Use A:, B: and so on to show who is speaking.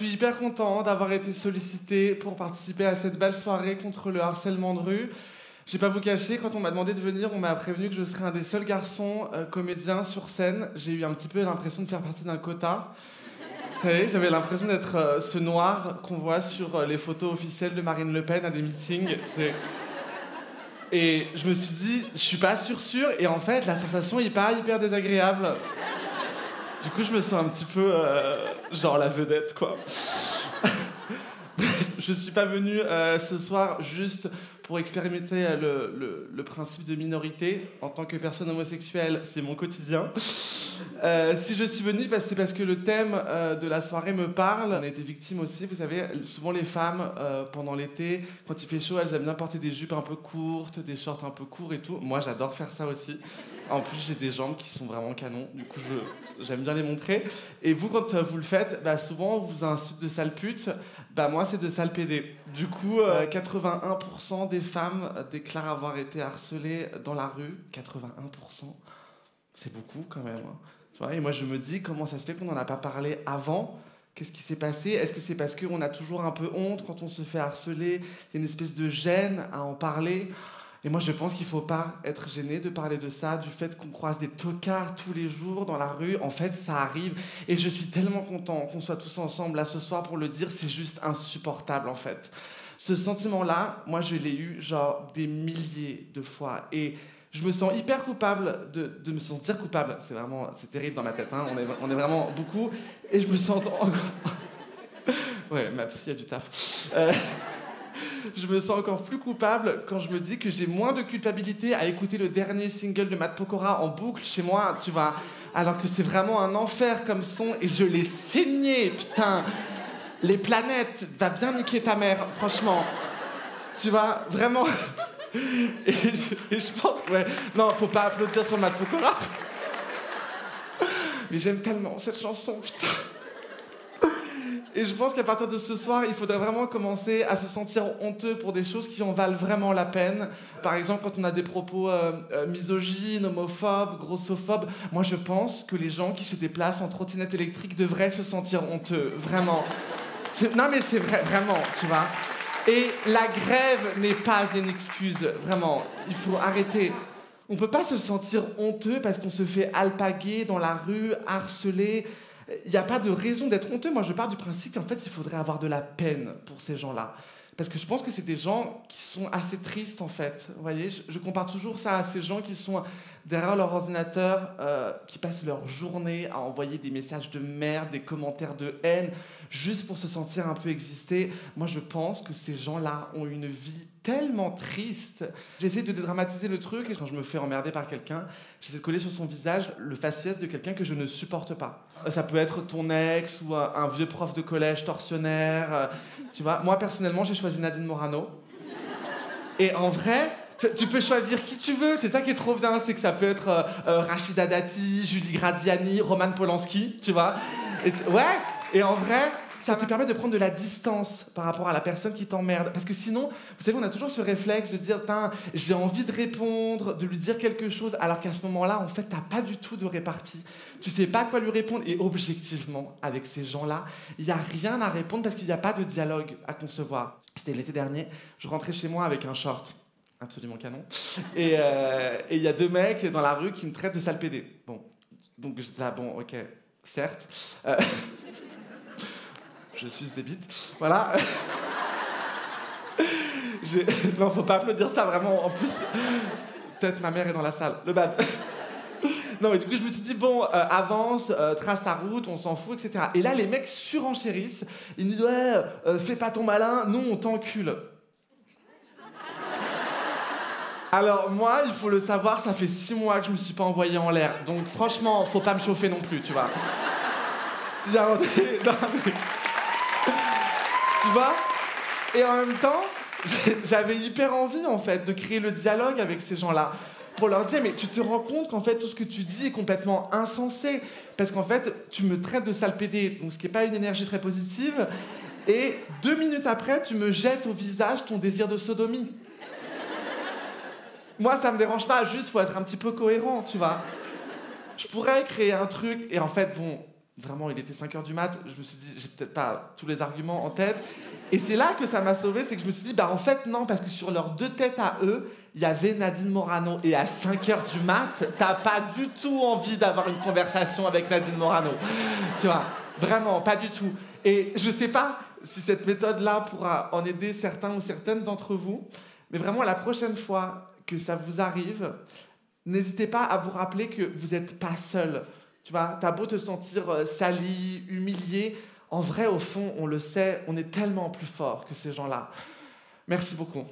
A: suis hyper content d'avoir été sollicité pour participer à cette belle soirée contre le harcèlement de rue. Je vais pas vous cacher, quand on m'a demandé de venir, on m'a prévenu que je serais un des seuls garçons comédiens sur scène. J'ai eu un petit peu l'impression de faire partie d'un quota. Vous savez, j'avais l'impression d'être ce noir qu'on voit sur les photos officielles de Marine Le Pen à des meetings. Et je me suis dit, je suis pas sûr. Et en fait, la sensation est pas hyper désagréable. Du coup, je me sens un petit peu genre la vedette, quoi. Je suis pas venu ce soir juste pour expérimenter le principe de minorité. En tant que personne homosexuelle, c'est mon quotidien. Si je suis venu, c'est parce que le thème de la soirée me parle. On a été victimes aussi, vous savez, souvent les femmes, pendant l'été, quand il fait chaud, elles aiment bien porter des jupes un peu courtes, des shorts un peu courts et tout. Moi, j'adore faire ça aussi. En plus, j'ai des jambes qui sont vraiment canons, du coup, j'aime bien les montrer. Et vous, quand vous le faites, souvent, on vous insulte de sale pute. Moi, c'est de sale pédé. Du coup, 81% des femmes déclarent avoir été harcelées dans la rue. 81%. C'est beaucoup, quand même. Hein. Tu vois, et moi, je me dis, comment ça se fait qu'on n'en a pas parlé avant ? Qu'est-ce qui s'est passé ? Est-ce que c'est parce qu'on a toujours un peu honte quand on se fait harceler ? Il y a une espèce de gêne à en parler. Et moi, je pense qu'il ne faut pas être gêné de parler de ça, du fait qu'on croise des tocards tous les jours dans la rue. En fait, ça arrive. Et je suis tellement content qu'on soit tous ensemble là ce soir pour le dire. C'est juste insupportable, en fait. Ce sentiment-là, moi, je l'ai eu genre des milliers de fois. Et je me sens hyper coupable de me sentir coupable. C'est terrible dans ma tête. Hein. On est vraiment beaucoup. Et je me sens encore... Ouais, ma psy a du taf. Je me sens encore plus coupable quand je me dis que j'ai moins de culpabilité à écouter le dernier single de Matt Pokora en boucle chez moi, tu vois, alors que c'est vraiment un enfer comme son et je l'ai saigné, putain. Les planètes, va bien niquer ta mère, franchement. Tu vois, vraiment. Et je pense que, ouais, non, faut pas applaudir sur Matt Pokora. Mais j'aime tellement cette chanson, putain. Et je pense qu'à partir de ce soir, il faudrait vraiment commencer à se sentir honteux pour des choses qui en valent vraiment la peine. Par exemple, quand on a des propos misogynes, homophobes, grossophobes, moi je pense que les gens qui se déplacent en trottinette électrique devraient se sentir honteux, vraiment. Non mais c'est vrai, vraiment, tu vois. Et la grève n'est pas une excuse, vraiment. Il faut arrêter. On peut pas se sentir honteux parce qu'on se fait alpaguer dans la rue, harceler. Il n'y a pas de raison d'être honteux. Moi, je pars du principe qu'en fait, il faudrait avoir de la peine pour ces gens-là. Parce que je pense que c'est des gens qui sont assez tristes, en fait. Vous voyez, je compare toujours ça à ces gens qui sont derrière leur ordinateur, qui passent leur journée à envoyer des messages de merde, des commentaires de haine, juste pour se sentir un peu exister. Moi, je pense que ces gens-là ont une vie tellement triste. J'essaie de dédramatiser le truc et quand je me fais emmerder par quelqu'un, j'essaie de coller sur son visage le faciès de quelqu'un que je ne supporte pas. Ça peut être ton ex ou un vieux prof de collège tortionnaire. Tu vois, moi, personnellement, j'ai choisi Nadine Morano. Et en vrai, tu peux choisir qui tu veux. C'est ça qui est trop bien, c'est que ça peut être Rachida Dati, Julie Graziani, Roman Polanski, tu vois. Ouais, et en vrai... ça te permet de prendre de la distance par rapport à la personne qui t'emmerde. Parce que sinon, vous savez, on a toujours ce réflexe de dire « j'ai envie de répondre, de lui dire quelque chose », alors qu'à ce moment-là, en fait, t'as pas du tout de répartie. Tu sais pas quoi lui répondre. Et objectivement, avec ces gens-là, il n'y a rien à répondre parce qu'il n'y a pas de dialogue à concevoir. C'était l'été dernier, je rentrais chez moi avec un short absolument canon. Et il y a deux mecs dans la rue qui me traitent de sale pédé. Bon, donc j'étais là, bon, ok, certes. Je suis des bites. Voilà. Non, faut pas applaudir ça, vraiment. En plus, peut-être ma mère est dans la salle. Le bad. Non, mais du coup, je me suis dit, bon, avance, trace ta route, on s'en fout, etc. Et là, les mecs surenchérissent. Ils me disent, ouais, fais pas ton malin, nous, on t'encule. Alors, moi, il faut le savoir, ça fait 6 mois que je me suis pas envoyé en l'air. Donc, franchement, faut pas me chauffer non plus, tu vois. Non, mais... Tu vois ? Et en même temps, j'avais hyper envie, en fait, de créer le dialogue avec ces gens-là. Pour leur dire, mais tu te rends compte qu'en fait, tout ce que tu dis est complètement insensé. Parce qu'en fait, tu me traites de sale pédé, donc ce qui n'est pas une énergie très positive. Et 2 minutes après, tu me jettes au visage ton désir de sodomie. Moi, ça me dérange pas, juste, faut être un petit peu cohérent, tu vois. Je pourrais créer un truc, et en fait, bon... Vraiment, il était 5h du mat. Je me suis dit, j'ai peut-être pas tous les arguments en tête. Et c'est là que ça m'a sauvé, c'est que je me suis dit, en fait, non, parce que sur leurs 2 têtes à eux, il y avait Nadine Morano. Et à 5h du mat, t'as pas du tout envie d'avoir une conversation avec Nadine Morano. Tu vois, vraiment, pas du tout. Et je sais pas si cette méthode-là pourra en aider certains ou certaines d'entre vous, mais vraiment, la prochaine fois que ça vous arrive, n'hésitez pas à vous rappeler que vous n'êtes pas seul. Tu vois, t'as beau te sentir sali, humilié, en vrai, au fond, on le sait, on est tellement plus fort que ces gens-là. Merci beaucoup.